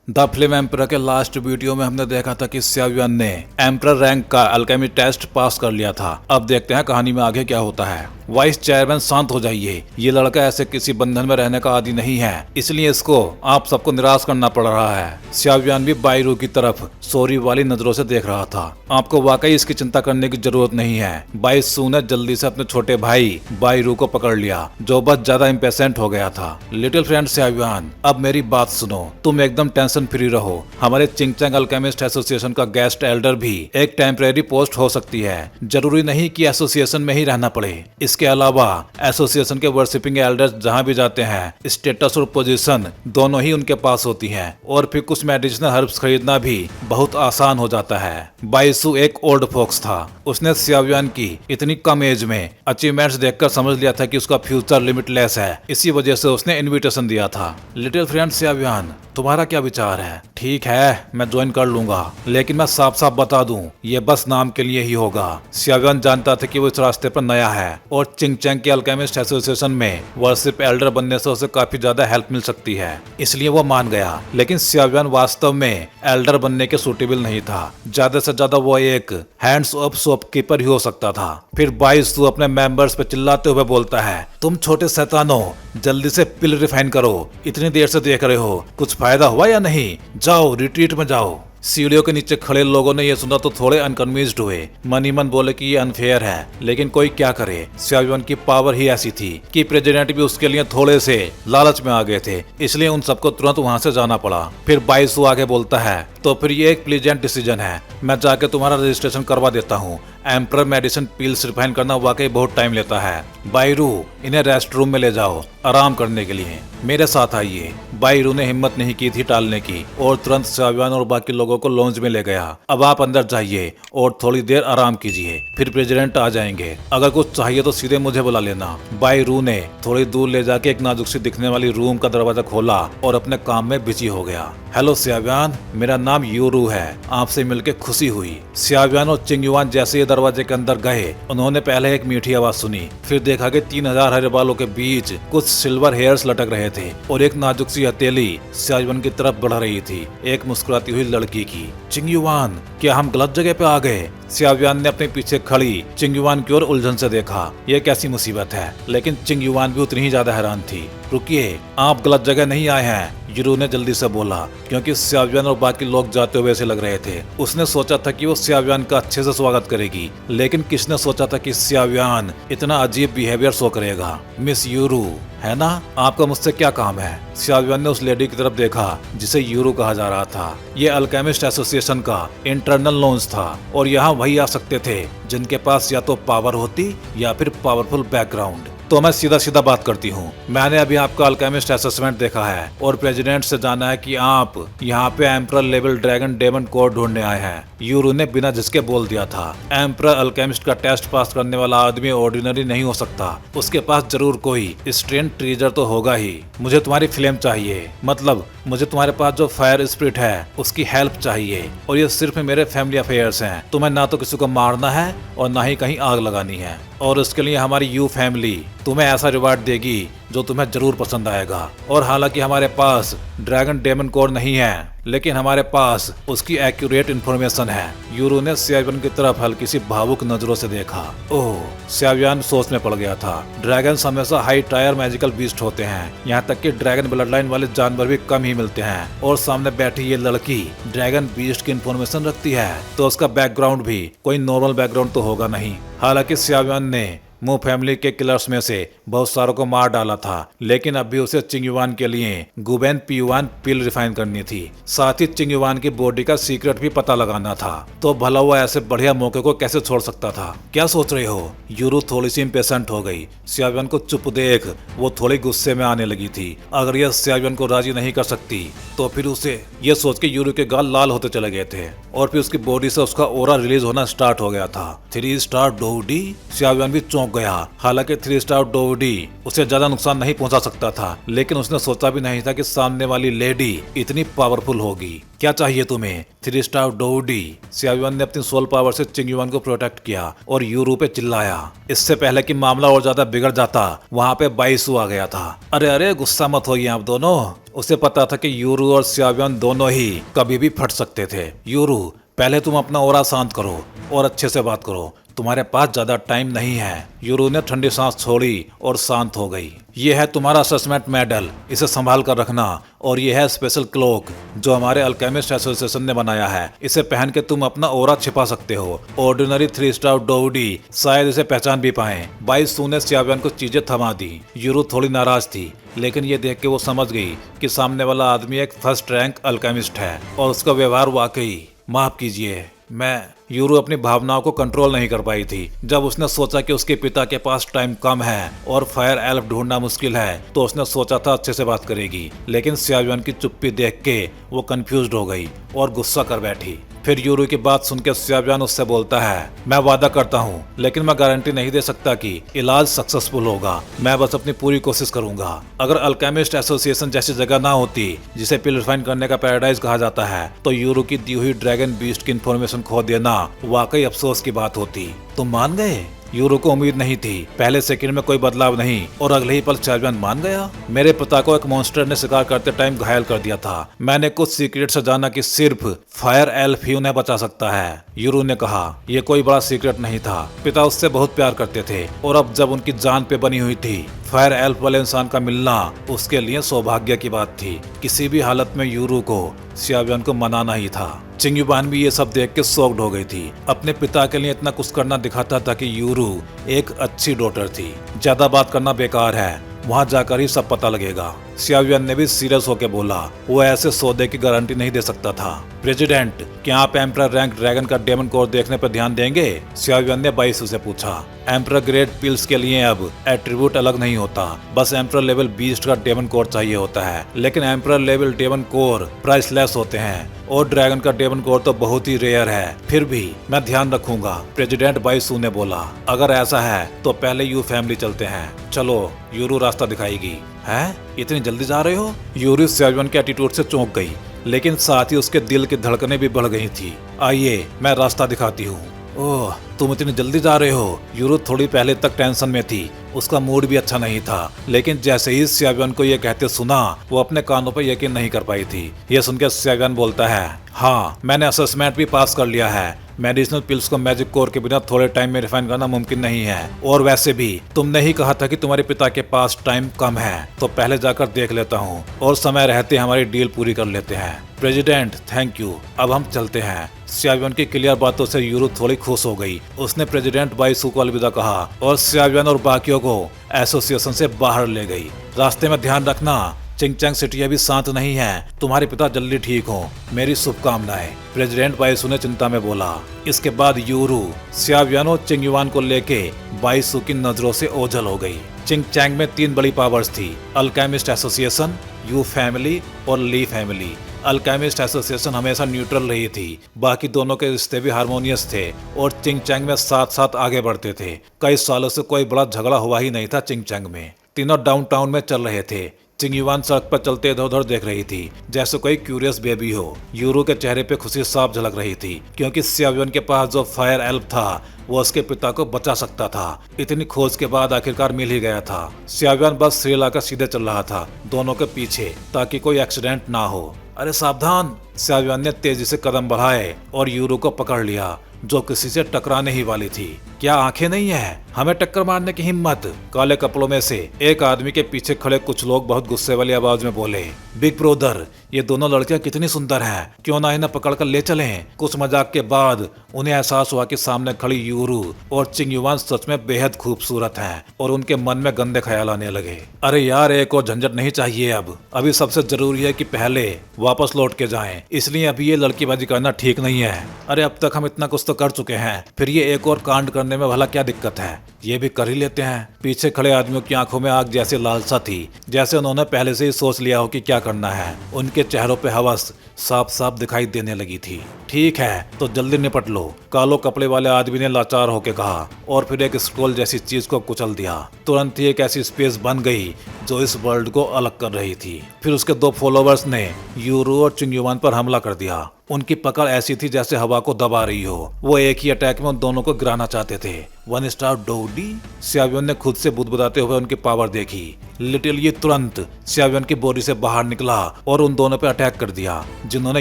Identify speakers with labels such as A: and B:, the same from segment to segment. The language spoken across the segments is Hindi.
A: द फ्लेम एम्परर के लास्ट वीडियो में हमने देखा था कि सियावियन ने एम्परर रैंक का अल्केमी टेस्ट पास कर लिया था। अब देखते हैं कहानी में आगे क्या होता है। वाइस चेयरमैन शांत हो जाइए, ये लड़का ऐसे किसी बंधन में रहने का आदी नहीं है, इसलिए इसको आप सबको निराश करना पड़ रहा है। सियावियन भी बाईरू की तरफ सॉरी वाली नजरों से देख रहा था। आपको वाकई इसकी चिंता करने की जरूरत नहीं है। बाईसू ने जल्दी से अपने छोटे भाई बाईरू को पकड़ लिया, जो बस ज्यादा इम्पेशेंट हो गया था। लिटिल फ्रेंड सियावियन, अब मेरी बात सुनो, तुम एकदम टेंशन फ्री रहो। हमारे चिंगचैंग अल्केमिस्ट एसोसिएशन का गेस्ट एल्डर भी एक टेम्परेरी पोस्ट हो सकती है, जरूरी नहीं कि एसोसिएशन में ही रहना पड़े। इसके अलावा एसोसिएशन के वर्शिपिंग एल्डर्स जहां भी जाते हैं, स्टेटस और पोजीशन दोनों ही उनके पास होती हैं, और फिर कुछ मेडिसिनल हर्ब्स खरीदना भी बहुत आसान हो जाता है। बाईसू एक ओल्ड फोक्स था। उसने सियावियन की इतनी कम एज में अचीवमेंट्स देखकर समझ लिया था कि उसका फ्यूचर लिमिटलेस है। इसी वजह से उसने इनविटेशन दिया था। लिटिल फ्रेंड सियावियन, तुम्हारा क्या विचार है? ठीक है, मैं ज्वाइन कर लूंगा, लेकिन मैं साफ साफ बता दूं, ये बस नाम के लिए ही होगा। सियावियन जानता था कि वो इस रास्ते पर नया है, और चिंगचैंग के अल्केमिस्ट एसोसिएशन में वर्शिप एल्डर बनने से उसे काफी ज्यादा हेल्प मिल सकती है, इसलिए वो मान गया। लेकिन सियावियन वास्तव में एल्डर बनने के सूटेबल नहीं था। ज्यादा से ज्यादा वो एक हैंड्स ऑफ शॉपकीपर ही हो सकता था। फिर बाईसू अपने मेंबर्स पे चिल्लाते हुए बोलता है, तुम छोटे शैतानों, जल्दी से पिल रिफाइन करो। इतनी देर से देख रहे हो, कुछ फायदा हुआ या नहीं? जाओ, रिट्रीट में जाओ। सीढ़ियों के नीचे खड़े लोगों ने यह सुना तो थोड़े अनकन्विंस्ड हुए। मन ही मन बोले कि ये अनफेयर है, लेकिन कोई क्या करे। सियावियन की पावर ही ऐसी थी कि प्रेसिडेंट भी उसके लिए थोड़े से लालच में आ गए थे, इसलिए उन सबको तुरंत वहां से जाना पड़ा। फिर बाईसू आगे बोलता है, तो फिर ये एक प्लीजेंट डिसीजन है, मैं जाके तुम्हारा रजिस्ट्रेशन करवा देता हूँ। एम्परर मेडिसिन पिल्स रिफाइन करना वाकई बहुत टाइम लेता है। बाईरू, इन्हें रेस्ट रूम में ले जाओ आराम करने के लिए, मेरे साथ आइए। बाईरू ने हिम्मत नहीं की थी टालने की, और तुरंत सियावियन और बाकी लोगों को लॉन्ज में ले गया। अब आप अंदर जाइए और थोड़ी देर आराम कीजिए, फिर प्रेसिडेंट आ जाएंगे। अगर कुछ चाहिए तो सीधे मुझे बुला लेना। बाईरू ने थोड़ी दूर ले जाके एक नाजुक सी दिखने वाली रूम का दरवाजा खोला और अपने काम में बिजी हो गया। हेलो सियावियन, मेरा नाम यूरू है, आपसे मिलकर खुशी हुई। सियावियन और चिंगयुआन जैसे दरवाजे के अंदर गए, उन्होंने पहले एक मीठी आवाज सुनी, फिर देखा कि 3000 हरे बालों के बीच कुछ सिल्वर हेयर्स लटक रहे थे, और एक नाजुक सी हथेली सियावियन की तरफ बढ़ रही थी, एक मुस्कुराती हुई लड़की की। चिंगयुआन, क्या हम गलत जगह पे आ गए? सियावियन ने अपने पीछे खड़ी चिंगयुआन की ओर उलझन से देखा। यह कैसी मुसीबत है? लेकिन चिंगयुआन भी उतनी ही ज्यादा हैरान थी। रुकिए, आप गलत जगह नहीं आए हैं, यूरू ने जल्दी से बोला, क्योंकि सियावियन और बाकी लोग जाते हुए ऐसे लग रहे थे। उसने सोचा था कि वो सियावियन का अच्छे से स्वागत करेगी, लेकिन किसने सोचा था कि सियावियन इतना अजीब बिहेवियर शो करेगा। मिस यूरू, है ना? आपका मुझसे क्या काम है? सियावियन ने उस लेडी की तरफ देखा जिसे यूरू कहा जा रहा था। ये अल्केमिस्ट एसोसिएशन का इंटरनल लॉन्च था, और यहाँ वही आ सकते थे जिनके पास या तो पावर होती या फिर पावरफुल बैकग्राउंड। तो मैं सीधा सीधा बात करती हूँ। मैंने अभी आपका अल्केमिस्ट असेसमेंट देखा है, और प्रेसिडेंट से जाना है कि आप यहाँ पे emperor level dragon demon code ढूंढने आए हैं। यूरू ने बिना झिझके बोल दिया था। एम्परर अल्केमिस्ट का टेस्ट पास करने वाला आदमी ऑर्डिनरी नहीं हो सकता, उसके पास जरूर कोई स्ट्रेंथ ट्रीजर तो होगा ही। मुझे तुम्हारी फ्लेम चाहिए, मतलब मुझे तुम्हारे पास जो फायर स्पिरिट है उसकी हेल्प चाहिए, और ये सिर्फ मेरे फैमिली अफेयर्स हैं। तुम्हें ना तो किसी को मारना है और ना ही कहीं आग लगानी है, और उसके लिए हमारी यू फैमिली तुम्हें ऐसा रिवार्ड देगी जो तुम्हें जरूर पसंद आएगा। और हालांकि हमारे पास ड्रैगन डेमन कोड नहीं है, लेकिन हमारे पास उसकी एक्यूरेट इन्फॉर्मेशन है। यूरू ने सियावियन की तरफ हल्की सी भावुक नजरों से देखा। ओह, सियावियन सोच में पड़ गया था। ड्रैगन हमेशा हाई टायर मैजिकल बीस्ट होते हैं, यहाँ तक कि ड्रैगन ब्लड लाइन वाले जानवर भी कम ही मिलते हैं, और सामने बैठी ये लड़की ड्रैगन बीस्ट की इन्फॉर्मेशन रखती है, तो उसका बैकग्राउंड भी कोई नॉर्मल बैकग्राउंड तो होगा नहीं। हालांकि सियावियन ने मू फैमिली के किलर्स में से बहुत सारों को मार डाला था, लेकिन अब भी उसे चिंगयुआन के लिए गुबेन पीयुआन पिल रिफाइन करनी थी। साथ ही चिंगयुआन की बॉडी का सीक्रेट भी पता लगाना था, तो भला वो ऐसे बढ़िया मौके को कैसे छोड़ सकता था? क्या सोच रहे हो? यूरू थोड़ी सी इम्पेशेंट हो गई। सियावियन को चुप देख वो थोड़ी गुस्से में आने लगी थी। अगर यह सियावियन को राजी नहीं कर सकती तो फिर उसे ये सोच के यूरू के गाल लाल होते चले गए थे, और फिर उसकी बॉडी से उसका ओरा रिलीज होना स्टार्ट हो गया था। 3 स्टार डोडी। सियावियन भी चौंक चौंक गया। हालांकि 3 स्टार डोवडी उसे ज्यादा नुकसान नहीं पहुंचा सकता था, लेकिन उसने सोचा भी नहीं था कि सामने वाली लेडी इतनी पावरफुल होगी। क्या चाहिए तुम्हें 3 स्टार डोवडी? सियाओ युआन ने अपनी सोल पावर से चिंग युआन को प्रोटेक्ट किया और यूरू पे चिल्लाया। इससे पहले कि मामला और ज्यादा बिगड़ जाता, वहाँ पे बाइसू आ गया था। अरे अरे गुस्सा मत होइए आप दोनों। उसे पता था कि यूरू और सियाओ युआन दोनों ही कभी भी फट सकते थे। यूरू, पहले तुम अपना ऑरा शांत करो और अच्छे से बात करो, तुम्हारे पास ज्यादा टाइम नहीं है। यूरू ने ठंडी सांस छोड़ी और शांत हो गई। ये है तुम्हारा असेसमेंट मेडल, इसे संभाल कर रखना। और ये है स्पेशल क्लोक जो हमारे अल्केमिस्ट एसोसिएशन ने बनाया है। इसे पहन के तुम अपना ऑरा छिपा सकते हो। ऑर्डिनरी 3 स्टार डोवडी शायद इसे पहचान भी पाए। बाइसू ने सियाओ युआन को चीजें थमा दी। यूरू थोड़ी नाराज थी, लेकिन ये देख के वो समझ गई कि सामने वाला आदमी एक फर्स्ट रैंक अल्केमिस्ट है और उसका व्यवहार वाकई, माफ कीजिए, मैं यूरू अपनी भावनाओं को कंट्रोल नहीं कर पाई थी। जब उसने सोचा कि उसके पिता के पास टाइम कम है और फायर एल्फ ढूंढना मुश्किल है, तो उसने सोचा था अच्छे से बात करेगी। लेकिन सियाओ युआन की चुप्पी देख के वो कंफ्यूज्ड हो गई और गुस्सा कर बैठी। फिर यूरू की बात सुन के सियाओ युआन उससे बोलता है, मैं वादा करता हूँ, लेकिन मैं गारंटी नहीं दे सकता कि इलाज सक्सेसफुल होगा। मैं बस अपनी पूरी कोशिश करूंगा। अगर अल्केमिस्ट एसोसिएशन जैसी जगह ना होती जिसे प्यूरिफाइन करने का पैराडाइज कहा जाता है, तो यूरू की दी हुई ड्रैगन बीस्ट की इन्फॉर्मेशन खो देना वाकई अफसोस की बात होती। तुम मान गए? यूरू को उम्मीद नहीं थी। पहले सेकंड में कोई बदलाव नहीं और अगले ही पल सियाओ युआन मान गया। मेरे पिता को एक मॉन्स्टर ने शिकार करते टाइम घायल कर दिया था। मैंने कुछ सीक्रेट से जाना कि सिर्फ फायर एल्फ ही उन्हें बचा सकता है। यूरू ने कहा, यह कोई बड़ा सीक्रेट नहीं था। पिता उससे बहुत प्यार करते थे और अब जब उनकी जान पे बनी हुई थी, फायर एल्फ वाले इंसान का मिलना उसके लिए सौभाग्य की बात थी। किसी भी हालत में यूरू को सियाओ युआन को मनाना ही था। चिंग युआन भी ये सब देख के शॉक्ड हो गई थी। अपने पिता के लिए इतना कुछ करना दिखाता था कि यूरू एक अच्छी डॉटर थी। ज्यादा बात करना बेकार है, वहाँ जाकर ही सब पता लगेगा। सियाओ युआन ने भी सीरियस होकर बोला, वो ऐसे सौदे की गारंटी नहीं दे सकता था। प्रेसिडेंट, क्या आप एम्परर रैंक ड्रैगन का डेमन कोर देखने पर ध्यान देंगे? सियाओ युआन ने बाइसू से पूछा। एम्परर ग्रेड पिल्स के लिए अब एट्रीब्यूट अलग नहीं होता, बस एम्परर लेवल बीस्ट का डेमन कोर चाहिए होता है। लेकिन emperor level demon core priceless होते हैं और ड्रैगन का डेमन कोर तो बहुत ही रेयर है। फिर भी मैं ध्यान रखूंगा, प्रेसिडेंट बाइसू ने बोला। अगर ऐसा है तो पहले यू फैमिली चलते हैं। चलो, यूरू रास्ता दिखाएगी। हैं? इतनी जल्दी जा रहे हो? यूरू सियाओ युआन के एटीट्यूड से चौंक गई, लेकिन साथ ही उसके दिल की धड़कनें भी बढ़ गई थी। आइए, मैं रास्ता दिखाती हूँ। ओह, तुम इतनी जल्दी जा रहे हो? यूरू थोड़ी पहले तक टेंशन में थी, उसका मूड भी अच्छा नहीं था। लेकिन जैसे ही सियाओ युआन को ये कहते सुना, वो अपने कानों पर यकीन नहीं कर पाई थी। ये सुनकर सियाओ युआन बोलता है, हाँ, मैंने असेसमेंट भी पास कर लिया है। मेडिसिनल पिल्स को मैजिक कोर के बिना थोड़े टाइम में रिफाइन करना मुमकिन नहीं है। और वैसे भी तुमने ही कहा था कि तुम्हारे पिता के पास टाइम कम है, तो पहले जाकर देख लेता हूँ और समय रहते हमारी डील पूरी कर लेते हैं। प्रेसिडेंट, थैंक यू, अब हम चलते हैं। सियाओ युआन की क्लियर बातों से यूरू थोड़ी खुश हो गई। उसने प्रेसिडेंट बाइसू को अलविदा कहा और सियाओ युआन और बाकियों को एसोसिएशन से बाहर ले गई। रास्ते में ध्यान रखना, चिंगचैंग सिटी अभी शांत नहीं है। तुम्हारे पिता जल्दी ठीक हो, मेरी शुभकामनाएं, प्रेसिडेंट बाइसू ने चिंता में बोला। इसके बाद यूरू सियाओ युआन और चिंग युआन को लेके बाइसू की नजरों से ओझल हो गई। चिंगचैंग में 3 बड़ी पावर्स थी, अल्केमिस्ट एसोसिएशन, यू फैमिली और ली फैमिली। अल्केमिस्ट एसोसिएशन हमेशा न्यूट्रल रही थी, बाकी दोनों के रिश्ते भी हारमोनियस थे और चिंगचैंग में साथ साथ आगे बढ़ते थे। कई सालों से कोई बड़ा झगड़ा हुआ ही नहीं था चिंगचैंग में। तीनों डाउनटाउन में चल रहे थे। चिंग युआन सड़क पर चलते इधर उधर देख रही थी, जैसे कोई क्यूरियस बेबी हो। यूरू के चेहरे पे खुशी साफ झलक रही थी, क्योंकि सियाओ युआन के पास जो फायर एल्फ था, वो उसके पिता को बचा सकता था। इतनी खोज के बाद आखिरकार मिल ही गया था। सियाओ युआन बस श्रीला का सीधे चल रहा था, दोनों के पीछे, ताकि कोई एक्सीडेंट ना हो। अरे सावधान! सियाओ युआन ने तेजी से कदम बढ़ाए और यूरू को पकड़ लिया, जो किसी से टकराने ही वाली थी। क्या आंखें नहीं है? हमें टक्कर मारने की हिम्मत? काले कपड़ों में से एक आदमी के पीछे खड़े कुछ लोग बहुत गुस्से वाली आवाज में बोले, बिग ब्रदर, ये दोनों लड़कियां कितनी सुंदर हैं, क्यों ना इन्हें पकड़ कर ले चलें? कुछ मजाक के बाद उन्हें एहसास हुआ कि सामने खड़ी यूरू और चिंग युआन सच में बेहद खूबसूरत हैं और उनके मन में गंदे ख्याल आने लगे। अरे यार, एक और झंझट नहीं चाहिए अब। अभी सबसे जरूरी है कि पहले वापस लौट के जाएं, इसलिए अभी ये लड़कीबाजी करना ठीक नहीं है। अरे अब तक हम इतना कुछ तो कर चुके हैं, फिर ये एक और कांड करने करने में भला क्या दिक्कत है, ये भी कर ही लेते हैं। पीछे खड़े आदमियों की आंखों में आग जैसी लालसा थी, जैसे उन्होंने पहले से ही सोच लिया हो कि क्या करना है। उनके चेहरों पे हवस साफ साफ दिखाई देने लगी थी। ठीक है तो जल्दी निपट लो, कालो कपड़े वाले आदमी ने लाचार होकर कहा, और फिर एक स्क्रोल जैसी चीज को कुचल दिया। तुरंत ही एक ऐसी स्पेस बन गई जो इस वर्ल्ड को अलग कर रही थी। फिर उसके दो फॉलोवर्स ने यूरो और चिंगयुआन पर हमला कर दिया। उनकी पकड़ ऐसी थी जैसे हवा को दबा रही हो। वो एक ही अटैक में उन दोनों को गिराना चाहते थे। 1 स्टार डोडी। सियावियन ने खुद से बुदबुदाते हुए उनकी पावर देखी। लिटिल ये तुरंत सियावियन की बॉडी से बाहर निकला और उन दोनों पे अटैक कर दिया जिन्होंने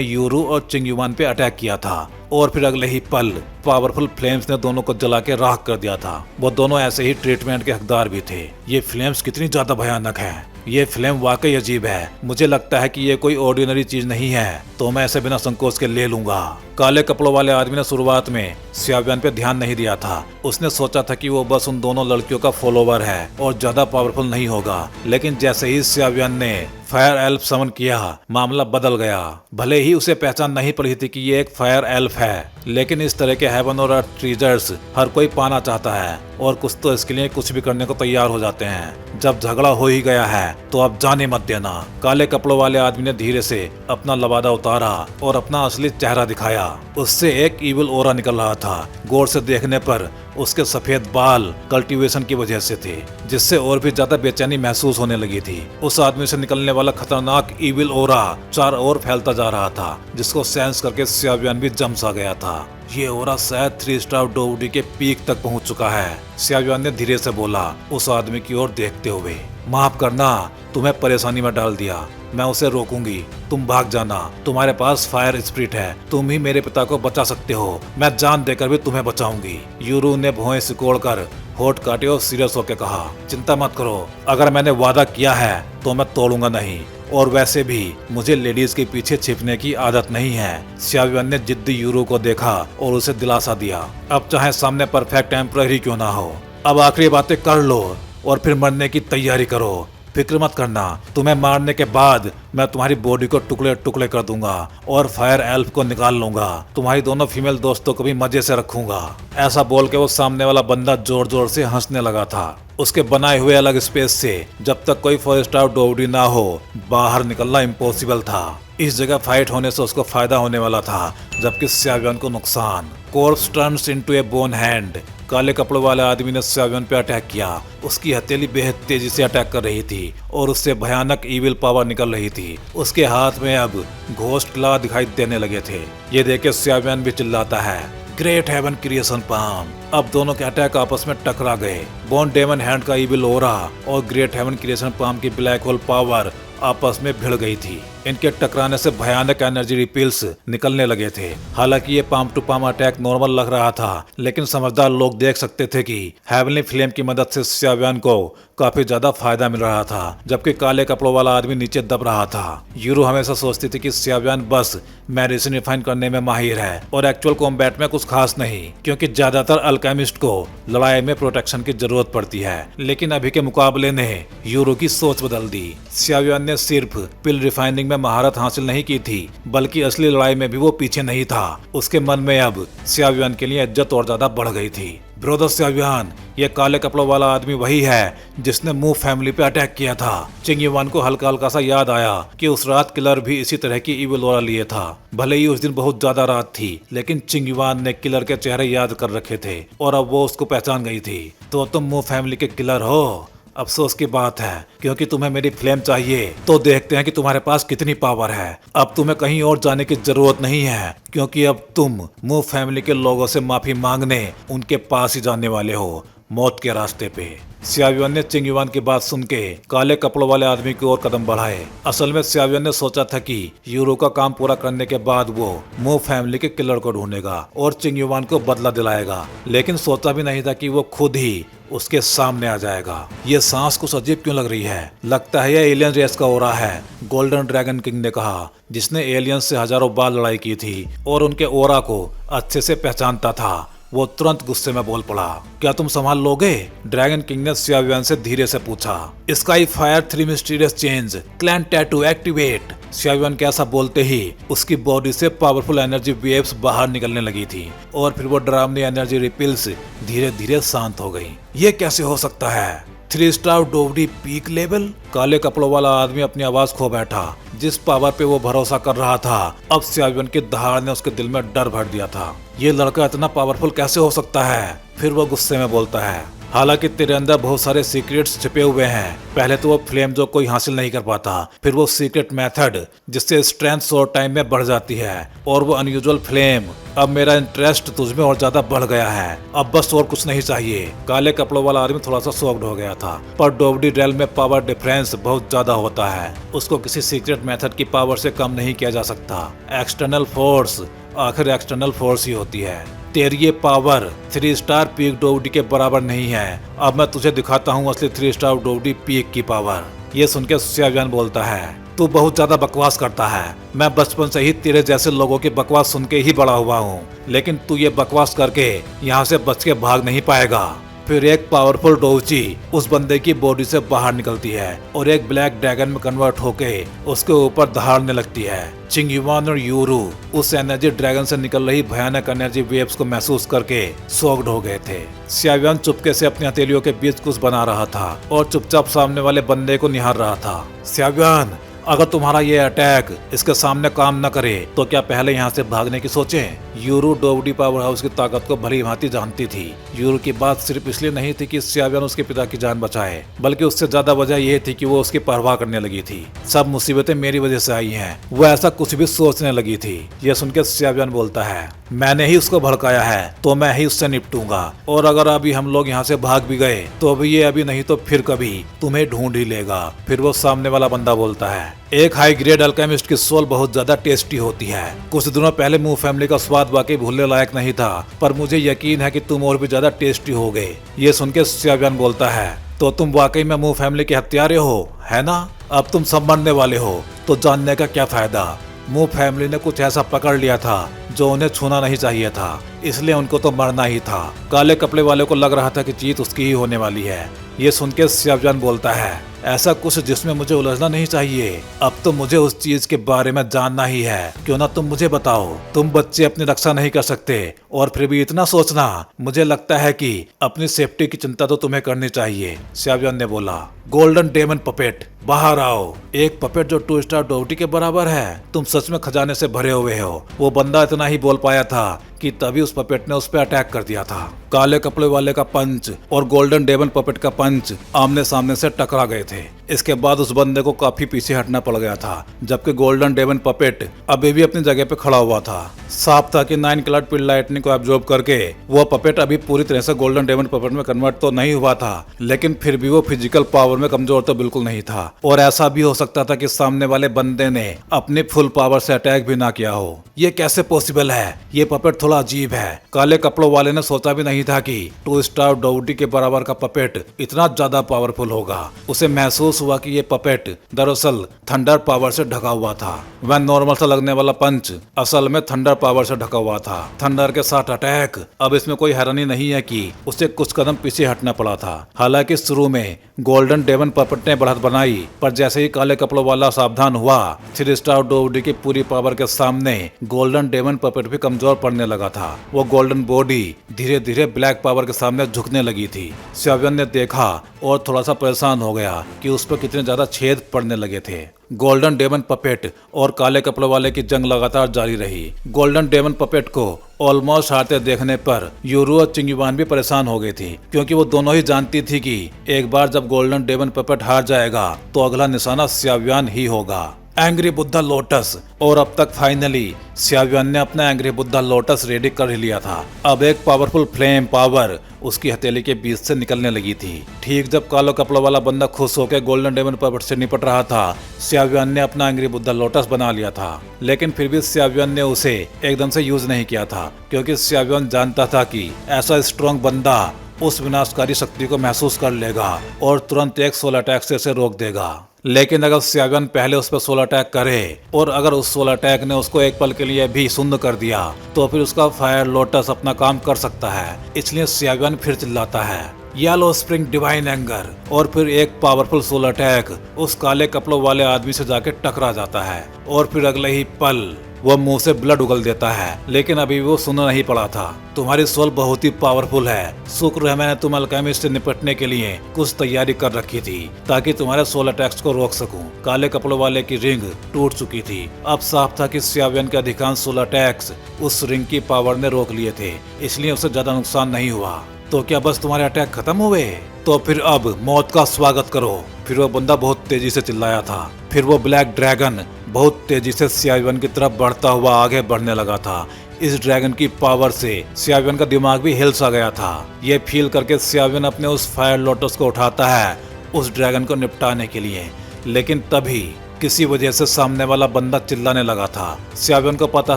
A: यूरो और चिंगयुआन पे अटैक किया था। और फिर अगले ही पल पावरफुल फ्लेम्स ने दोनों को जला के राख कर दिया था। वो दोनों ऐसे ही ट्रीटमेंट के हकदार भी थे। ये फ्लेम्स कितनी ज्यादा भयानक है। ये फ्लेम वाकई अजीब है। मुझे लगता है कि ये कोई ऑर्डिनरी चीज नहीं है, तो मैं इसे बिना संकोच के ले लूंगा। काले कपड़ों वाले आदमी ने शुरुआत में सियावियन पे ध्यान नहीं दिया था। उसने सोचा था कि वो बस उन दोनों लड़कियों का फॉलोवर है और ज्यादा पावरफुल नहीं होगा। लेकिन जैसे ही सियावियन ने फायर एल्फ समन किया, मामला बदल गया। भले ही उसे पहचान नहीं पड़ी थी कि ये एक फायर एल्फ है, लेकिन इस तरह के हेवन और अर्थ ट्रीजर्स हर कोई पाना चाहता है और कुछ तो इसके लिए कुछ भी करने को तैयार हो जाते हैं। जब झगड़ा हो ही गया है तो अब जाने मत देना। काले कपड़ों वाले आदमी ने धीरे से अपना लबादा उतारा और अपना असली चेहरा दिखाया। उससे एक इविल ओरा निकल रहा था। गौर से देखने पर उसके सफेद बाल कल्टीवेशन की वजह से थे, जिससे और भी ज्यादा बेचैनी महसूस होने लगी थी। उस आदमी से निकलने वाला खतरनाक इविल ओरा चार ओर फैलता जा रहा था, जिसको सेंस करके सियावियन भी जम सा गया था। ये ओरा शायद 3 स्टार डोवडी के पीक तक पहुंच चुका है, सियावियन ने धीरे से बोला, उस आदमी की ओर देखते हुए। माफ करना, तुम्हें परेशानी में डाल दिया। मैं उसे रोकूंगी, तुम भाग जाना। तुम्हारे पास फायर स्पिरिट है, तुम ही मेरे पिता को बचा सकते हो। मैं जान देकर भी तुम्हें बचाऊंगी। यूरू ने भौहें सिकोड़कर होठ काटे और सीरियस होकर कहा, चिंता मत करो, अगर मैंने वादा किया है तो मैं तोड़ूंगा नहीं। और वैसे भी मुझे लेडीज के पीछे छिपने की आदत नहीं है। सियावियन ने जिद्दी यूरो को देखा और उसे दिलासा दिया, अब चाहे सामने परफेक्ट एम्परर ही क्यों ना हो, अब आखिरी बातें कर लो और फिर मरने की तैयारी करो। फिक्र मत करना, तुम्हें मारने के बाद मैं तुम्हारी बॉडी को टुकड़े टुकड़े कर दूंगा और फायर एल्फ को निकाल लूंगा। तुम्हारी दोनों फीमेल दोस्तों को भी मजे से रखूंगा। ऐसा बोल के वो सामने वाला बंदा जोर जोर से हंसने लगा था। उसके बनाए हुए अलग स्पेस से जब तक कोई 4 स्टार डोवडी ना हो, बाहर निकलना इम्पॉसिबल था। इस जगह फाइट होने से उसको फायदा होने वाला था, जबकि सियावियन को नुकसान। कॉर्प्स टर्न्स इनटू ए बोन हैंड। काले कपड़ों वाले आदमी ने सियावियन पे अटैक किया। उसकी हथेली बेहद तेजी से अटैक कर रही थी और उससे भयानक इविल पावर निकल रही थी। उसके हाथ में अब घोस्ट क्ला दिखाई देने लगे थे। ये देख के सियावियन भी चिल्लाता है, ग्रेट हेवन क्रिएशन पाम। अब दोनों के अटैक आपस में टकरा गए। बॉन डेमन हैंड का इविल ओरा और ग्रेट हेवन क्रिएशन पाम की ब्लैक होल पावर आपस में भिड़ गई थी। इनके टकराने से भयानक एनर्जी रिपील्स निकलने लगे थे। हालांकि ये palm to palm attack normal लग रहा था, लेकिन समझदार लोग देख सकते थे कि हेवनली फ्लेम की मदद से सियावियन को काफी ज्यादा फायदा मिल रहा था, जबकि काले कपड़ों वाला आदमी नीचे दब रहा था। यूरो हमेशा सोचती थी कि सियावियन बस मेडिसिन रिफाइन करने में माहिर है और एक्चुअल कॉम्बैट में कुछ खास नहीं, क्योंकि ज्यादातर अल्केमिस्ट को लड़ाई में प्रोटेक्शन की जरूरत पड़ती है। लेकिन अभी के मुकाबले ने यूरो की सोच बदल दी। सियावियन ने सिर्फ पिल रिफाइनिंग में महारत हासिल नहीं की थी, बल्कि असली लड़ाई में भी वो पीछे नहीं था। उसके मन में अब सियावियन के लिए इज्जत और ज्यादा बढ़ गई थी। ब्रोदर सियावियन, ये काले कपड़ों वाला आदमी वही है जिसने मू फैमिली पे अटैक किया था। चिंगयुआन को हल्का हल्का सा याद आया कि उस रात किलर भी इसी तरह की इविल ओरा लिए था। भले ही उस दिन बहुत ज्यादा रात थी, लेकिन चिंगयुआन ने किलर के चेहरे याद कर रखे थे और अब वो उसको पहचान गई थी। तो तुम मू फैमिली के किलर हो? अफसोस की बात है, क्योंकि तुम्हें मेरी फ्लेम चाहिए। तो देखते हैं कि तुम्हारे पास कितनी पावर है। अब तुम्हें कहीं और जाने की जरूरत नहीं है, क्योंकि अब तुम मू फैमिली के लोगों से माफी मांगने उनके पास ही जाने वाले हो, मौत के रास्ते पे। सियावियन ने चिंगयुआन की बात सुन के काले कपड़ों वाले आदमी की ओर कदम बढ़ाए। असल में सियावियन ने सोचा था कि यूरो का काम पूरा करने के बाद वो मू फैमिली के किलर को ढूंढेगा और चिंगयुआन को बदला दिलाएगा, लेकिन सोचा भी नहीं था कि वो खुद ही उसके सामने आ जाएगा। ये सांस कुछ अजीब क्यों लग रही है? लगता है यह एलियन रेस का ओरा है, गोल्डन ड्रैगन किंग ने कहा, जिसने एलियंस से हजारों बार लड़ाई की थी और उनके ओरा को अच्छे से पहचानता था। वो तुरंत गुस्से में बोल पड़ा, क्या तुम संभाल लोगे? ड्रैगन किंग ने सियाव्यान से धीरे से पूछा। Sky fire 3 mysterious change, clan tattoo activate. सियाव्यान के ऐसा बोलते ही उसकी बॉडी से पावरफुल एनर्जी वेव्स बाहर निकलने लगी थी और फिर वो डरावनी एनर्जी रिपल्स धीरे धीरे शांत हो गई। ये कैसे हो सकता है? 3 स्टार डोवडी पीक लेवल? काले कपड़ों वाला आदमी अपनी आवाज खो बैठा। जिस पावर पे वो भरोसा कर रहा था, अब सियाव्यान की दहाड़ ने उसके दिल में डर भर दिया था। ये लड़का इतना पावरफुल कैसे हो सकता है? फिर वो गुस्से में बोलता है, हालांकि तेरे अंदर बहुत सारे सीक्रेट्स छिपे हुए हैं। पहले तो वो फ्लेम जो कोई हासिल नहीं कर पाता, फिर वो सीक्रेट मेथड जिससे स्ट्रेंथ शॉर्ट टाइम में बढ़ जाती है, और वो अनयूजुअल फ्लेम। अब मेरा इंटरेस्ट तुझमें और ज्यादा बढ़ गया है, अब बस और कुछ नहीं चाहिए। काले कपड़ों वाला आदमी थोड़ा सा शॉक्ड हो गया था, पर डोवडी रेल में पावर डिफरेंस बहुत ज्यादा होता है, उसको किसी सीक्रेट मेथड की पावर से कम नहीं किया जा सकता। एक्सटर्नल फोर्स आखिर एक्सटर्नल फोर्स ही होती है। तेरी ये पावर 3 स्टार पीक डोवडी के बराबर नहीं है। अब मैं तुझे दिखाता हूँ असली 3 स्टार डोवडी पीक की पावर। ये सुन के सियाव्यान बोलता है, तू बहुत ज्यादा बकवास करता है। मैं बचपन से ही तेरे जैसे लोगों की बकवास सुन के ही बड़ा हुआ हूँ, लेकिन तू ये बकवास करके यहाँ से बच के भाग नहीं पाएगा। फिर एक पावरफुल डोवची उस बंदे की बॉडी से बाहर निकलती है और एक ब्लैक ड्रैगन में कन्वर्ट होके उसके ऊपर दहाड़ने लगती है। चिंगयुआन और यूरू उस एनर्जी ड्रैगन से निकल रही भयानक एनर्जी वेव्स को महसूस करके शॉक्ड हो गए थे। सियाव्यान चुपके से अपनी हथेलियों के बीच कुछ बना रहा था और चुपचाप सामने वाले बंदे को निहार रहा था। सियाव्यान, अगर तुम्हारा ये अटैक इसके सामने काम न करे तो क्या पहले यहाँ से भागने की सोचें? यूरू डोवडी पावर हाउस की ताकत को भली भांति जानती थी। यूरू की बात सिर्फ इसलिए नहीं थी कि सियाव्यान उसके पिता की जान बचाए, बल्कि उससे ज्यादा वजह यह थी कि वो उसकी परवाह करने लगी थी। सब मुसीबतें मेरी वजह से आई हैं, वो ऐसा कुछ भी सोचने लगी थी। यह सुनकर सियाव्यान बोलता है, मैंने ही उसको भड़काया है तो मैं ही उससे निपटूंगा, और अगर अभी हम लोग यहाँ से भाग भी गए तो अभी नहीं तो फिर कभी तुम्हें ढूंढ ही लेगा। फिर वो सामने वाला बंदा बोलता है, एक हाई ग्रेड अल्केमिस्ट की सोल बहुत ज्यादा टेस्टी होती है। कुछ दिनों पहले मुंह फैमिली का स्वाद वाकई भूलने लायक नहीं था, पर मुझे यकीन है कि तुम और भी ज्यादा टेस्टी हो गए। ये सुन के सियाव्यान बोलता है, तो तुम वाकई में मुंह फैमिली के हत्यारे हो, है ना? अब तुम सब मरने वाले हो, तो जानने का क्या फायदा? मुंह फैमिली ने कुछ ऐसा पकड़ लिया था जो उन्हें छूना नहीं चाहिए था, इसलिए उनको तो मरना ही था। काले कपड़े वाले को लग रहा था कि जीत उसकी ही होने वाली है। ये सुन के सियाव्यान बोलता है, ऐसा कुछ जिसमें मुझे उलझना नहीं चाहिए। अब तो मुझे उस चीज के बारे में जानना ही है, क्यों ना तुम मुझे बताओ। तुम बच्चे अपनी रक्षा नहीं कर सकते और फिर भी इतना सोचना, मुझे लगता है कि अपनी सेफ्टी की चिंता तो तुम्हें करनी चाहिए। सियाव्यान ने बोला, गोल्डन डेमन पपेट, बाहर आओ। एक पपेट जो 2 स्टार डोवडी के बराबर है, तुम सच में खजाने से भरे हुए हो। वो बंदा इतना ही बोल पाया था कि तभी उस पपेट ने उस पर अटैक कर दिया था। काले कपड़े वाले का पंच और गोल्डन डेमन पपेट का पंच आमने सामने से टकरा गए थे। इसके बाद उस बंदे को काफी पीछे हटना पड़ गया था, जबकि गोल्डन डेमन पपेट अभी भी अपनी जगह पे खड़ा हुआ था। साफ था कि 9 क्लड पिल लाइटनिंग को एब्जॉर्ब करके वो पपेट अभी पूरी तरह से गोल्डन डेमन पपेट में कन्वर्ट तो नहीं हुआ था, लेकिन फिर भी वो फिजिकल पावर में कमजोर तो बिल्कुल नहीं था। और ऐसा भी हो सकता था कि सामने वाले बंदे ने अपनी फुल पावर से अटैक भी ना किया हो। ये कैसे पॉसिबल है? ये पपेट थोड़ा अजीब है। काले कपड़ों वाले ने सोचा भी नहीं था कि 2 स्टार डोवडी के बराबर का पपेट इतना ज्यादा पावरफुल होगा। उसे महसूस हुआ कि ये पपेट दरअसल थंडर पावर से ढका हुआ था। वह नॉर्मल सा लगने वाला पंच असल में थंडर पावर से ढका हुआ था। थंडर के साथ अटैक। अब इसमें कोई हैरानी नहीं है कि उसे कुछ कदम पीछे हटना पड़ा था। हालांकि शुरू में गोल्डन डेमन पपेट ने बढ़त बनाई, पर जैसे ही काले कपड़ों वाला सावधान हुआ, 3 स्टार डोवडी की पूरी पावर के सामने गोल्डन डेमन पपेट भी कमजोर पड़ने लगा था। वो गोल्डन बॉडी धीरे धीरे ब्लैक पावर के सामने झुकने लगी थी। सियाव्यान ने देखा और थोड़ा सा परेशान हो गया कि उस पर कितने ज्यादा छेद पड़ने लगे थे। गोल्डन डेमन पपेट और काले कपड़ों वाले की जंग लगातार जारी रही। गोल्डन डेमन पपेट को ऑलमोस्ट हारते देखने पर यूरू और चिंगयुआन भी परेशान हो गई थी, क्योंकि वो दोनों ही जानती थी कि एक बार जब गोल्डन डेमन पपेट हार जाएगा तो अगला निशाना सियाव्यान ही होगा। Angry Buddha lotus. और अब तक फाइनली सियाव्यान ने अपना एंग्री बुद्धा लोटस रेडी कर ही लिया था। अब एक पावरफुल फ्लेम पावर उसकी हथेली के बीच से निकलने लगी थी। ठीक जब कालो कपड़ों वाला बंदा खुश होकर गोल्डन डेमन पपेट से निपट रहा था, सियाव्यान ने अपना एंग्री बुद्धा लोटस बना लिया था। लेकिन फिर भी सियाव्यान ने उसे एकदम से यूज नहीं किया था, क्योंकि सियाव्यान जानता था कि ऐसा स्ट्रॉन्ग बंदा उस विनाशकारी शक्ति को महसूस कर लेगा और तुरंत एक सोल अटैक से उसे रोक देगा। लेकिन अगर स्यावियन पहले उस पर सोल अटैक करे और अगर उस सोल अटैक ने उसको एक पल के लिए भी शून्य कर दिया तो फिर उसका फायर लोटस अपना काम कर सकता है। इसलिए स्यावियन फिर चिल्लाता है येलो स्प्रिंग डिवाइन एंगर, और फिर एक पावरफुल सोल अटैक उस काले कपड़ों वाले आदमी से जाके टकरा जाता है और फिर अगले ही पल वो मुंह से ब्लड उगल देता है। लेकिन अभी वो सुन नहीं पड़ा था। तुम्हारी सोल बहुत ही पावरफुल है, शुक्र है मैंने तुम अल्केमिस्ट से निपटने के लिए कुछ तैयारी कर रखी थी ताकि तुम्हारे सोल अटैक्स को रोक सकूं। काले कपड़ों वाले की रिंग टूट चुकी थी। अब साफ था कि स्यावियन के अधिकांश सोल अटैक्स उस रिंग की पावर ने रोक लिए थे, इसलिए उसे ज्यादा नुकसान नहीं हुआ। तो क्या बस तुम्हारे अटैक खत्म हुए? तो फिर अब मौत का स्वागत करो। फिर वो बंदा बहुत तेजी से चिल्लाया था। फिर वो ब्लैक ड्रैगन बहुत तेजी से स्यावियन की तरफ बढ़ता हुआ आगे बढ़ने लगा था। इस ड्रैगन की पावर से स्यावियन का दिमाग भी हिल सा गया था। ये फील करके स्यावियन अपने उस फायर लोटस को उठाता है उस ड्रैगन को निपटाने के लिए। लेकिन तभी किसी वजह से सामने वाला बंदा चिल्लाने लगा था। स्यावियन को पता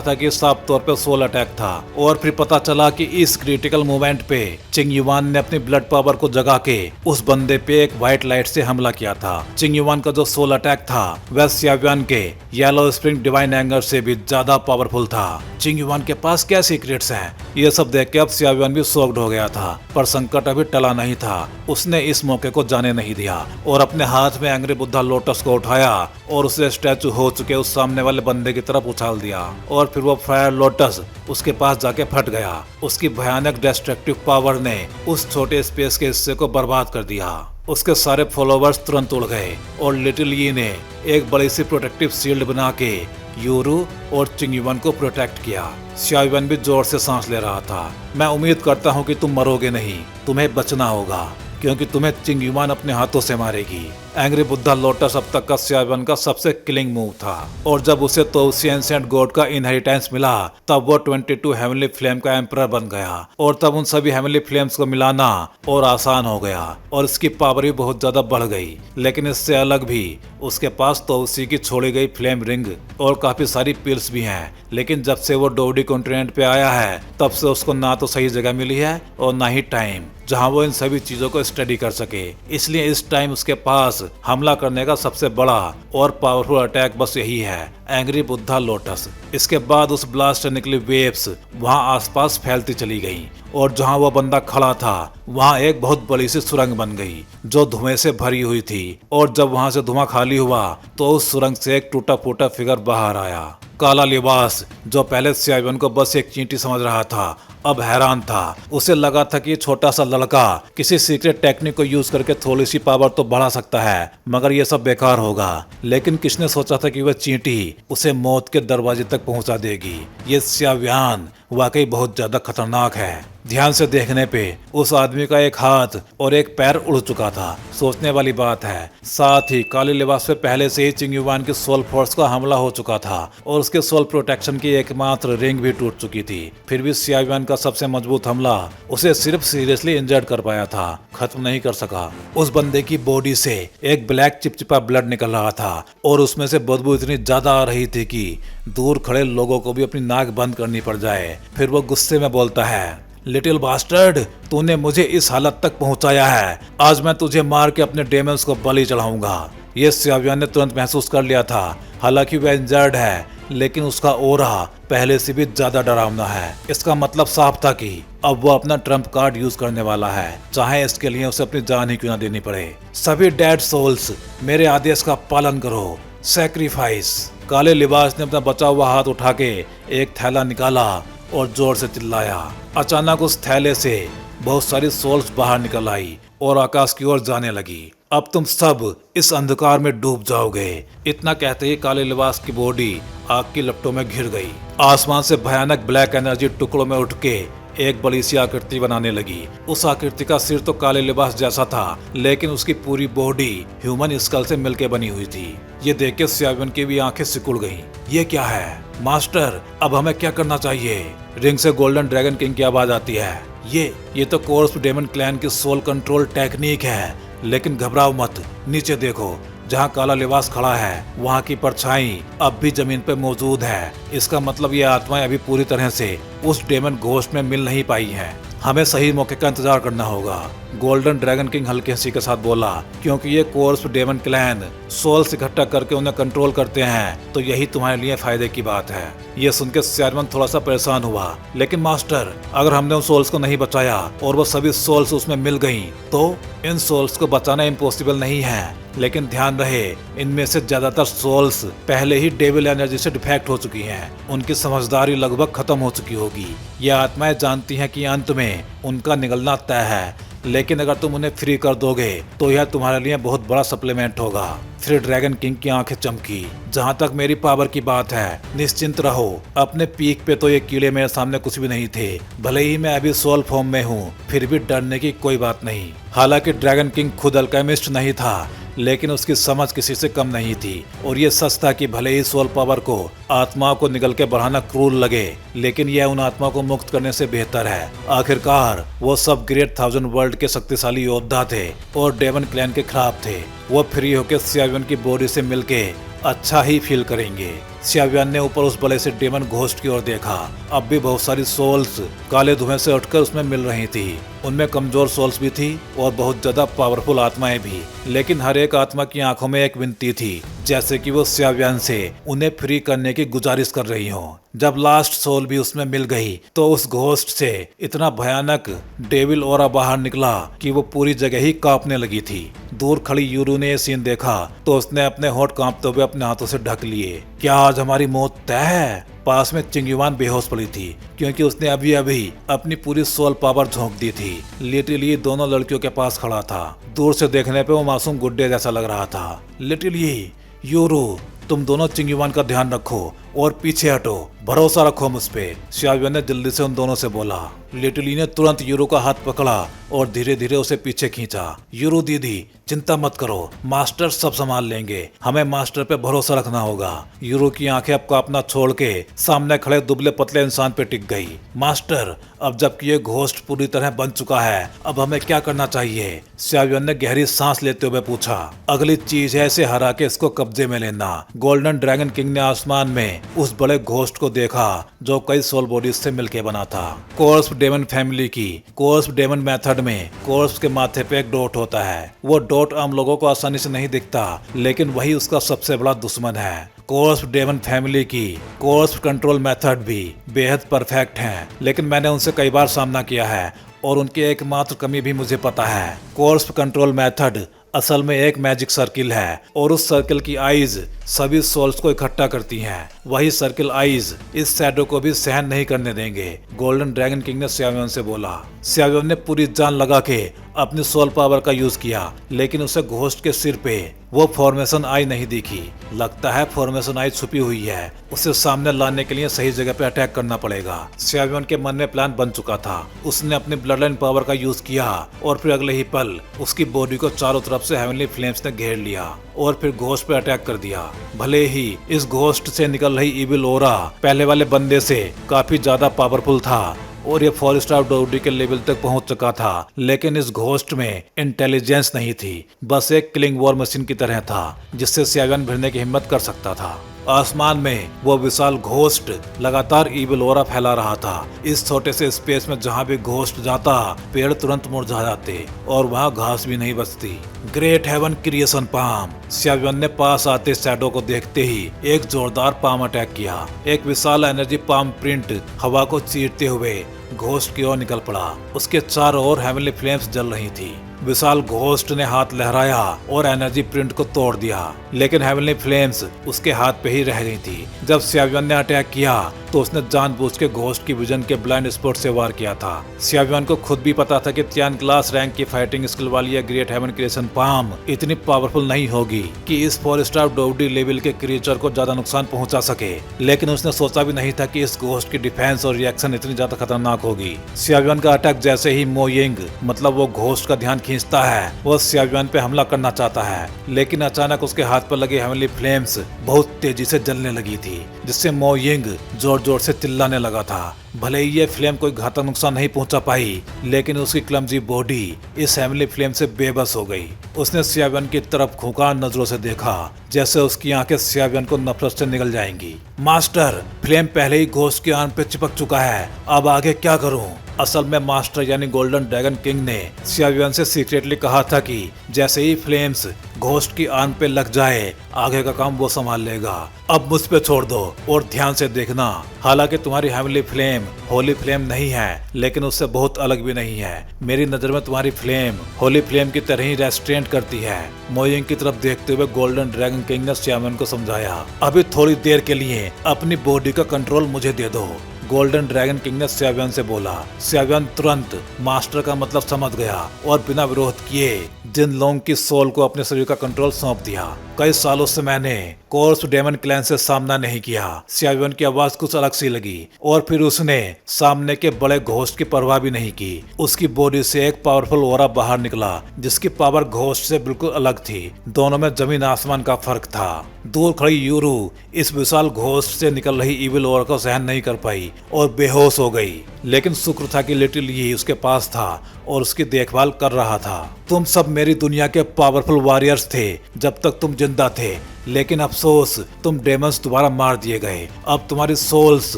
A: था कि साफ तौर पे सोल अटैक था और फिर पता चला कि इस क्रिटिकल मोमेंट पे चिंग युवान ने अपनी ब्लड पावर को जगा के उस बंदे पे एक व्हाइट लाइट से हमला किया था। चिंग युवान का जो सोल अटैक था वह स्यावियन के येलो स्प्रिंग डिवाइन एंगर से भी ज्यादा पावरफुल था। चिंग युवान के पास क्या सीक्रेट्स हैं? ये सब देख के अब स्यावियन भी शॉक्ड हो गया था, पर संकट अभी टला नहीं था। उसने इस मौके को जाने नहीं दिया और अपने हाथ में एंग्री बुद्धा लोटस को उठाया और उसे स्टैचू हो चुके उस सामने वाले बंदे की तरफ उछाल दिया और फिर वो फायर लोटस उसके पास जाके फट गया। उसकी भयानक डिस्ट्रक्टिव पावर ने उस छोटे स्पेस के हिस्से को बर्बाद कर दिया। उसके सारे फॉलोवर्स तुरंत उड़ गए और लिटिल यी ने एक बड़ी सी प्रोटेक्टिव शील्ड बना के यूरू और चिंग युवान को प्रोटेक्ट किया। स्यावियन भी जोर से सांस ले रहा था। मैं उम्मीद करता हूँ कि तुम मरोगे नहीं, तुम्हें बचना होगा क्योंकि तुम्हें चिंग युवान अपने हाथों से मारेगी। एंग्री बुद्धा लोटस अब तक का स्यावियन का सबसे किलिंग मूव था और जब उसे तोउसी एंशिएंट गॉड का इनहेरिटेंस मिला तब वो 22 हेवनली फ्लेम का एम्परर बन गया और तब उन सभी हेवनली फ्लेम्स को मिलाना और आसान हो गया और इसकी पावर भी बहुत ज्यादा बढ़ गई। लेकिन इससे अलग भी उसके पास तोउसी की छोड़ी गई फ्लेम रिंग और काफी सारी पिल्स भी हैं। लेकिन जब से वो डोडी कॉन्टिनेंट पे आया है तब से उसको ना तो सही जगह मिली है और ना ही टाइम जहां वो इन सभी चीजों को स्टडी कर सके। इसलिए इस टाइम उसके पास हमला करने का सबसे बड़ा और पावरफुल अटैक बस यही है, एंग्री बुद्धा लोटस। इसके बाद उस ब्लास्ट से निकली वेव्स वहां आसपास फैलती चली गई और जहां वो बंदा खड़ा था वहां एक बहुत बड़ी सी सुरंग बन गई जो धुएं से भरी हुई थी और जब वहां से धुआं खाली हुआ तो उस सुरंग से एक टूटा फूटा फिगर बाहर आया। काला लिबास जो पहले स्यावियन को बस एक चींटी समझ रहा था अब हैरान था। उसे लगा था कि छोटा सा लड़का किसी सीक्रेट टेक्निक को यूज करके थोड़ी सी पावर तो बढ़ा सकता है मगर ये सब बेकार होगा। लेकिन किसने सोचा था कि वह चींटी उसे मौत के दरवाजे तक पहुंचा देगी। ये स्यावियन वाकई बहुत ज्यादा खतरनाक है। ध्यान से देखने पे उस आदमी का एक हाथ और एक पैर उड़ चुका था। सोचने वाली बात है। साथ ही काले लिबास पे पहले से ही चिंग युवान की सोल फोर्स का हमला हो चुका था और उसके सोल प्रोटेक्शन की एकमात्र रिंग भी टूट चुकी थी। फिर भी स्यावियन का सबसे मजबूत हमला उसे सिर्फ सीरियसली इंजर्ड कर पाया था, खत्म नहीं कर सका। उस बंदे की बॉडी से एक ब्लैक चिपचिपा ब्लड निकल रहा था और उसमें से बदबू इतनी ज्यादा आ रही थी कि दूर खड़े लोगों को भी अपनी नाक बंद करनी पड़ जाए। फिर वो गुस्से में बोलता है, लिटिल बास्टर्ड, तूने मुझे इस हालत तक पहुंचाया है, आज मैं तुझे मार के अपने डेमन्स को बलि चढ़ाऊंगा। ये स्यावियन ने तुरंत महसूस कर लिया था। हालांकि वह इंजर्ड है लेकिन उसका ओरा पहले से भी ज्यादा डरावना है। इसका मतलब साफ था कि अब वो अपना ट्रम्प कार्ड यूज करने वाला है, चाहे इसके लिए उसे अपनी जान ही क्यों ना देनी पड़े। सभी डेड सोल्स मेरे आदेश का पालन करो, सैक्रिफाइस। काले लिबास ने अपना बचा हुआ हाथ उठा के एक थैला निकाला और जोर से चिल्लाया। अचानक उस थैले से बहुत सारी सोल्स बाहर निकल आई और आकाश की ओर जाने लगी। अब तुम सब इस अंधकार में डूब जाओगे। इतना कहते ही काले लिबास की बॉडी आग की लपटों में घिर गई। आसमान से भयानक ब्लैक एनर्जी टुकड़ों में उठ के एक बड़ी सी आकृति बनाने लगी। उस आकृति का सिर तो काले लिबास जैसा था लेकिन उसकी पूरी बॉडी ह्यूमन स्कल से मिलके बनी हुई थी। ये देख के स्यावियन की भी आंखें सिकुड़ गईं। ये क्या है मास्टर, अब हमें क्या करना चाहिए? रिंग से गोल्डन ड्रैगन किंग की आवाज आती है। ये तो कोर्स डेमन क्लैन की सोल कंट्रोल टेक्निक है, लेकिन घबराओ मत, नीचे देखो। जहाँ काला लिबास खड़ा है वहाँ की परछाई अब भी जमीन पे मौजूद है। इसका मतलब ये आत्माएं अभी पूरी तरह से उस डेमन घोस्ट में मिल नहीं पाई हैं। हमें सही मौके का इंतजार करना होगा। गोल्डन ड्रैगन किंग हल्की हंसी के साथ बोला, क्योंकि ये कोर्स डेमन क्लैन सोल्स इकट्ठा करके उन्हें कंट्रोल करते हैं, तो यही तुम्हारे लिए फायदे की बात है। ये सुन के सियारमैन थोड़ा सा परेशान हुआ, लेकिन मास्टर, अगर हमने उन सोल्स को नहीं बचाया और वो सभी सोल्स उसमें मिल गई, तो इन सोल्स को बचाना इम्पॉसिबल नहीं है। लेकिन ध्यान रहे, इनमें से ज्यादातर सोल्स पहले ही डेविल एनर्जी से डिफेक्ट हो चुकी हैं। उनकी समझदारी लगभग खत्म हो चुकी होगी। ये आत्माएं जानती हैं कि अंत में उनका निकलना तय है, लेकिन अगर तुम उन्हें फ्री कर दोगे तो यह तुम्हारे लिए बहुत बड़ा सप्लीमेंट होगा। फिर ड्रैगन किंग की आंखें चमकी। जहाँ तक मेरी पावर की बात है, निश्चिंत रहो, अपने पीक पे तो ये कीड़े मेरे सामने कुछ भी नहीं थे। भले ही मैं अभी सोल फॉर्म में हूँ, फिर भी डरने की कोई बात नहीं। हालांकि ड्रैगन किंग खुद अल्केमिस्ट नहीं था, लेकिन उसकी समझ किसी से कम नहीं थी, और ये सच था कि भले ही सोल पावर को आत्माओं को निगल के बढ़ाना क्रूर लगे, लेकिन यह उन आत्माओं को मुक्त करने से बेहतर है। आखिरकार वो सब ग्रेट 1000 वर्ल्ड के शक्तिशाली योद्धा थे और डेमन क्लैन के खिलाफ थे। वो फ्री होकर सियावियन की बॉडी से मिलके अच्छा ही फील करेंगे। सियावियन ने ऊपर उस बड़े से डेमन घोस्ट की ओर देखा। अब भी बहुत सारी सोल्स काले धुएं से उठकर उसमें मिल रही थी। उनमें कमजोर सोल्स भी थी और बहुत ज्यादा पावरफुल आत्माएं भी, लेकिन हर एक आत्मा की आंखों में एक विनती थी, जैसे कि वो सियावियन से उन्हें फ्री करने की गुजारिश कर रही हो। जब लास्ट सोल भी उसमें मिल गई तो उस घोस्ट से इतना भयानक डेविल ऑरा बाहर निकला कि वो पूरी जगह ही कांपने लगी थी। दूर खड़ी यूरू ने ये सीन देखा तो उसने अपने होंठ कांपते हुए अपने हाथों से ढक लिए। क्या आज हमारी मौत तय है? पास में चिंगयुआन बेहोश पड़ी थी, क्योंकि उसने अभी अभी अपनी पूरी सोल पावर झोंक दी थी। लिटिली दोनों लड़कियों के पास खड़ा था। दूर से देखने पे वो मासूम गुड्डे जैसा लग रहा था। लिटिली, यूरू, तुम दोनों चिंगयुआन का ध्यान रखो और पीछे हटो, भरोसा रखो मुझ पे, सियावियन ने जल्दी से उन दोनों से बोला। लिटिली ने तुरंत यूरू का हाथ पकड़ा और धीरे धीरे उसे पीछे खींचा। यूरू दीदी, चिंता मत करो, मास्टर सब संभाल लेंगे, हमें मास्टर पे भरोसा रखना होगा। यूरू की आंखें अब कांपना छोड़ के सामने खड़े दुबले पतले इंसान पे टिक गई। मास्टर, अब जबकि ये घोस्ट पूरी तरह बन चुका है, अब हमें क्या करना चाहिए? सियावियन ने गहरी सांस लेते हुए पूछा। अगली चीज है इसे हरा के इसको कब्जे में लेना। गोल्डन ड्रैगन किंग ने आसमान में उस बड़े घोस्ट को देखा जो कई सोल बॉडीज से मिलकर बना था। कोर्स डेमन फैमिली की कोर्स डेमन मेथड में कोर्स के माथे पे एक डॉट होता है। वो डॉट आम लोगों को आसानी से नहीं दिखता, लेकिन वही उसका सबसे बड़ा दुश्मन है। कोर्स डेमन फैमिली की कोर्स कंट्रोल मेथड भी बेहद परफेक्ट है, लेकिन मैंने उनसे कई बार सामना किया है और उनकी एकमात्र कमी भी मुझे पता है। कोर्स कंट्रोल मेथड असल में एक मैजिक सर्किल है और उस सर्किल की आईज सभी सोल्स को इकट्ठा करती हैं। वही सर्किल आईज इस शैडो को भी सहन नहीं करने देंगे। गोल्डन ड्रैगन किंग ने सियावियन से बोला। सियावियन ने पूरी जान लगा के अपनी सोल पावर का यूज किया, लेकिन उसे घोस्ट के सिर पे वो फॉर्मेशन आई नहीं दिखी। लगता है फॉर्मेशन आई छुपी हुई है, उसे सामने लाने के लिए सही जगह पे अटैक करना पड़ेगा। सियावियन के मन में प्लान बन चुका था। उसने अपनी ब्लड लाइन पावर का यूज किया और फिर अगले ही पल उसकी बॉडी को चारों तरफ से हेवनली फ्लेम्स ने घेर लिया और फिर घोस्ट पे अटैक कर दिया। भले ही इस घोस्ट से निकल रही इविल ओरा पहले वाले बंदे से काफी ज्यादा पावरफुल था और ये 4 स्टार डोडी के लेवल तक पहुंच चुका था, लेकिन इस घोस्ट में इंटेलिजेंस नहीं थी। बस एक किलिंग वॉर मशीन की तरह था जिससे सियावियन भिड़ने की हिम्मत कर सकता था। आसमान में वो विशाल घोस्ट लगातार इविल ओरा फैला रहा था। इस छोटे से स्पेस में जहाँ भी घोस्ट जाता, पेड़ तुरंत मुरझा जाते और वहाँ घास भी नहीं बचती। Great heaven creation palm. सियावियन ने पास आते शैडो को देखते ही एक जोरदार पाम अटैक किया। एक विशाल एनर्जी पाम प्रिंट हवा को चीरते हुए घोस्ट की ओर निकल पड़ा। उसके चारों ओर हेवनली फ्लेम्स जल रही थी। विशाल घोस्ट ने हाथ लहराया और एनर्जी प्रिंट को तोड़ दिया, लेकिन हेवनली फ्लेम्स उसके हाथ पे ही रह गई थी। जब सियावियन ने अटैक किया तो उसने जानबूझ के घोस्ट की विजन के ब्लाइंड स्पॉट से वार किया था। सियावियन को खुद भी पता था कि 3 क्लास रैंक की फाइटिंग स्किल वाली यह ग्रेट हेवन क्रिएशन पाम इतनी पावरफुल नहीं होगी कि इस 4 स्टार डोडी लेवल के क्रिएचर को ज्यादा नुकसान पहुंचा सके, लेकिन उसने सोचा भी नहीं था कि इस घोस्ट की डिफेंस और रिएक्शन इतनी ज्यादा खतरनाक होगी। सियावियन का अटैक जैसे ही मो यिंग, मतलब वो घोस्ट का ध्यान खींचता है, वो सियावियन पे हमला करना चाहता है, लेकिन अचानक उसके हाथ पर लगे हेवनली फ्लेम्स बहुत तेजी से जलने लगी थी, जिससे मो यिंग जोर जोर से चिल्लाने लगा था। भले ही ये फ्लेम कोई घातक नुकसान नहीं पहुंचा पाई, लेकिन उसकी क्लमजी बॉडी इस हेवनली फ्लेम से बेबस हो गई। उसने सियावियन की तरफ खूंखार नजरों से देखा, जैसे उसकी आंखें सियावियन को नफरत से निगल जाएंगी। मास्टर, फ्लेम पहले ही घोस्ट के आन पे चिपक चुका है, अब आगे क्या करूं? असल में मास्टर यानी गोल्डन ड्रैगन किंग ने सियावियन से सीक्रेटली कहा था कि जैसे ही फ्लेम्स घोस्ट की आन पे लग जाए, आगे का काम वो संभाल लेगा। अब मुझ पे छोड़ दो और ध्यान से देखना। हालांकि तुम्हारी हेवनली फ्लेम होली फ्लेम नहीं है, लेकिन उससे बहुत अलग भी नहीं है। मेरी नजर में तुम्हारी फ्लेम होली फ्लेम की तरह ही रेस्ट्रेंट करती है। मोइंग की तरफ देखते हुए गोल्डन ड्रैगन किंग ने सियावियन को समझाया, अभी थोड़ी देर के लिए अपनी बॉडी का कंट्रोल मुझे दे दो। गोल्डन ड्रैगन किंग ने सियावियन से बोला। सियावियन तुरंत मास्टर का मतलब समझ गया और बिना विरोध किए जिन लोंग की सोल को अपने शरीर का कंट्रोल सौंप दिया। कई सालों से मैंने कोर्स डेमन क्लैन से सामना नहीं किया। सियावियन की आवाज कुछ अलग सी लगी और फिर उसने सामने के बड़े घोस्ट की परवाह भी नहीं की। उसकी बॉडी से एक पावरफुल ऑरा बाहर निकला जिसकी पावर घोस्ट से बिल्कुल अलग थी। दोनों में जमीन आसमान का फर्क था। दूर खड़ी यूरू इस विशाल घोस्ट से निकल रही इविल ऑरा को सहन नहीं कर पाई और बेहोश हो गई। लेकिन शुक्र था कि लिटिल यी उसके पास था और उसकी देखभाल कर रहा था। तुम सब मेरी दुनिया के पावरफुल वॉरियर्स थे जब तक तुम जिंदा थे, लेकिन अफसोस तुम डेमंस दोबारा मार दिए गए। अब तुम्हारी सोल्स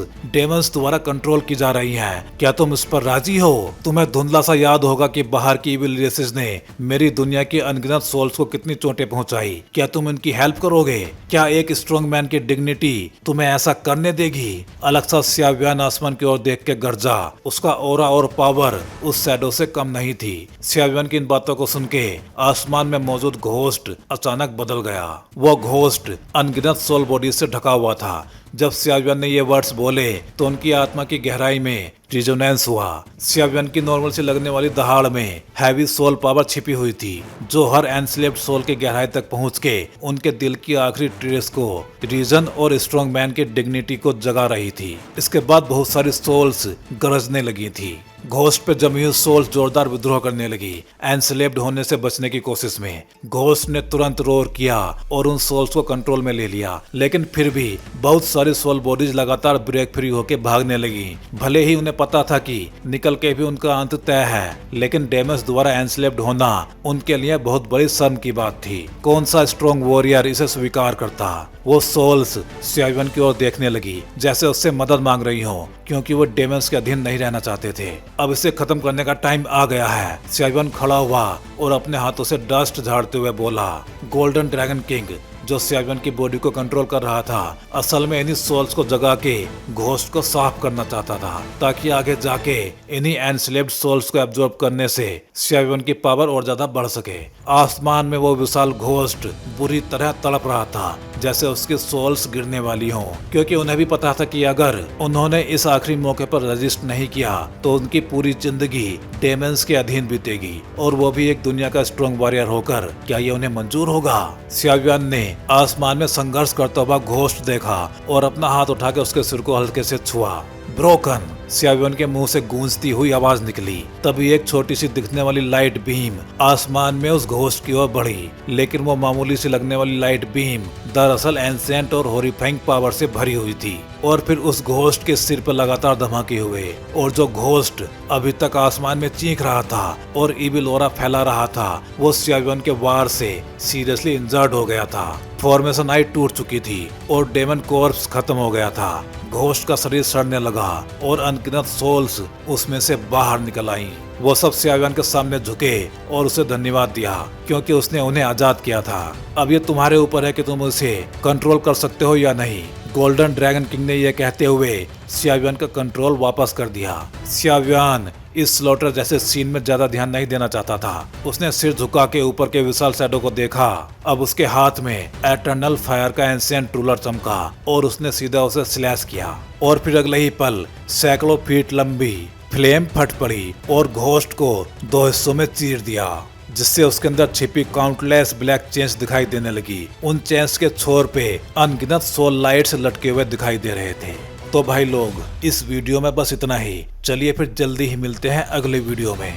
A: डेमंस द्वारा कंट्रोल की जा रही हैं। क्या तुम इस पर राजी हो? तुम्हें धुंधला सा याद होगा कि बाहर की इविल रेसेस ने मेरी दुनिया की अनगिनत सोल्स को कितनी चोटें पहुंचाई। क्या तुम इनकी हेल्प करोगे? क्या एक स्ट्रॉन्ग मैन की डिग्निटी तुम्हें ऐसा करने देगी? अलग सा सियावियन आसमान की ओर देख के गरजा। उसका ऑरा और पावर उस शैडो से कम नहीं थी। सियावियन की इन बातों को सुन के आसमान में मौजूद घोस्ट अचानक बदल गया। वो घोस्ट अनगिनत सोल बॉडी से ढका हुआ था। जब सियावियन ने ये वर्ड्स बोले तो उनकी आत्मा की गहराई में रिजोनेंस हुआ। सियावियन की नॉर्मल से लगने वाली दहाड़ में हैवी सोल पावर छिपी हुई थी, जो हर एनस्लेव्ड सोल की गहराई तक पहुंच के उनके दिल की आखिरी ट्रेस को, रीजन और स्ट्रॉन्ग मैन की डिग्निटी को जगा रही थी। इसके बाद बहुत सारी सोल्स गरजने लगी थी। घोस्ट पे जमी हुई सोल्स जोरदार विद्रोह करने लगी एनस्लेव्ड होने से बचने की कोशिश में। घोस्ट ने तुरंत रोर किया और उन सोल्स को कंट्रोल में ले लिया, लेकिन फिर भी बहुत सारी सोल बॉडीज लगातार ब्रेक फ्री होकर भागने लगी। भले ही उन्हें पता था कि निकल के भी उनका अंत तय है, लेकिन डेमस द्वारा एनस्लेव्ड होना उनके लिए बहुत बड़ी शर्म की बात थी। कौन सा स्ट्रॉन्ग वॉरियर इसे स्वीकार करता? वो सोल्स सियावियन की ओर देखने लगी जैसे उससे मदद मांग रही हो, क्योंकि वो डेमंस के अधीन नहीं रहना चाहते थे। अब इसे खत्म करने का टाइम आ गया है। सियावियन खड़ा हुआ और अपने हाथों से डस्ट झाड़ते हुए बोला। गोल्डन ड्रैगन किंग जो सियावियन की बॉडी को कंट्रोल कर रहा था, असल में इन्हीं सोल्स को जगा के घोस्ट को साफ करना चाहता था, ताकि आगे जाके इन्हीं एनस्लेव्ड सोल्स को एब्जॉर्ब करने से सियावियन की पावर और ज्यादा बढ़ सके। आसमान में वो विशाल घोस्ट बुरी तरह तड़प रहा था, जैसे उसकी सोल्स गिरने वाली हों, क्योंकि उन्हें भी पता था कि अगर उन्होंने इस आखिरी मौके पर रजिस्ट नहीं किया तो उनकी पूरी जिंदगी डेमंस के अधीन बीतेगी, और वो भी एक दुनिया का स्ट्रॉन्ग वॉरियर होकर। क्या ये उन्हें मंजूर होगा? सियावियन ने आसमान में संघर्ष करता हुआ घोस्ट देखा और अपना हाथ उठा के उसके सिर को हल्के से छुआ। ब्रोकन, सियावियन के मुंह से गूंजती हुई आवाज निकली। तभी एक छोटी सी दिखने वाली लाइट बीम आसमान में उस घोस्ट की ओर बढ़ी, लेकिन वो मामूली सी लगने वाली लाइट बीम दरअसल एंसेंट और हॉरिफाइंग पावर से भरी हुई थी। और फिर उस घोस्ट के सिर पर लगातार धमाके हुए, और जो घोस्ट अभी तक आसमान में चीख रहा था और इविल ऑरा फैला रहा था, वो सियावियन के वार से सीरियसली इंजर्ड हो गया था। फॉर्मेशन आई टूट चुकी थी और डेमन कॉर्प्स खत्म हो गया था। घोस्ट का शरीर सड़ने लगा और अनगिनत सोल्स उसमें से बाहर निकल आईं। वो सब सियावियन के सामने झुके और उसे धन्यवाद दिया, क्योंकि उसने उन्हें आजाद किया था। अब ये तुम्हारे ऊपर है कि तुम उसे कंट्रोल कर सकते हो या नहीं। गोल्डन ड्रैगन किंग ने यह कहते हुए सियावियन का कंट्रोल वापस कर दिया। सियावियन इस स्लॉटर जैसे सीन में ज्यादा ध्यान नहीं देना चाहता था। उसने सिर झुका के ऊपर के विशाल शैडो को देखा। अब उसके हाथ में एटर्नल फायर का एंशिएंट रूलर चमका और उसने सीधा उसे स्लैश किया, और फिर अगले ही पल सैकड़ों फीट लंबी फ्लेम फट पड़ी और घोस्ट को दो हिस्सों में चीर दिया, जिससे उसके अंदर छिपी काउंटलेस ब्लैक चेन्स दिखाई देने लगी। उन चेन्स के छोर पे अनगिनत सोल लाइट्स लटके हुए दिखाई दे रहे थे। तो भाई लोग, इस वीडियो में बस इतना ही। चलिए फिर जल्दी ही मिलते हैं अगले वीडियो में।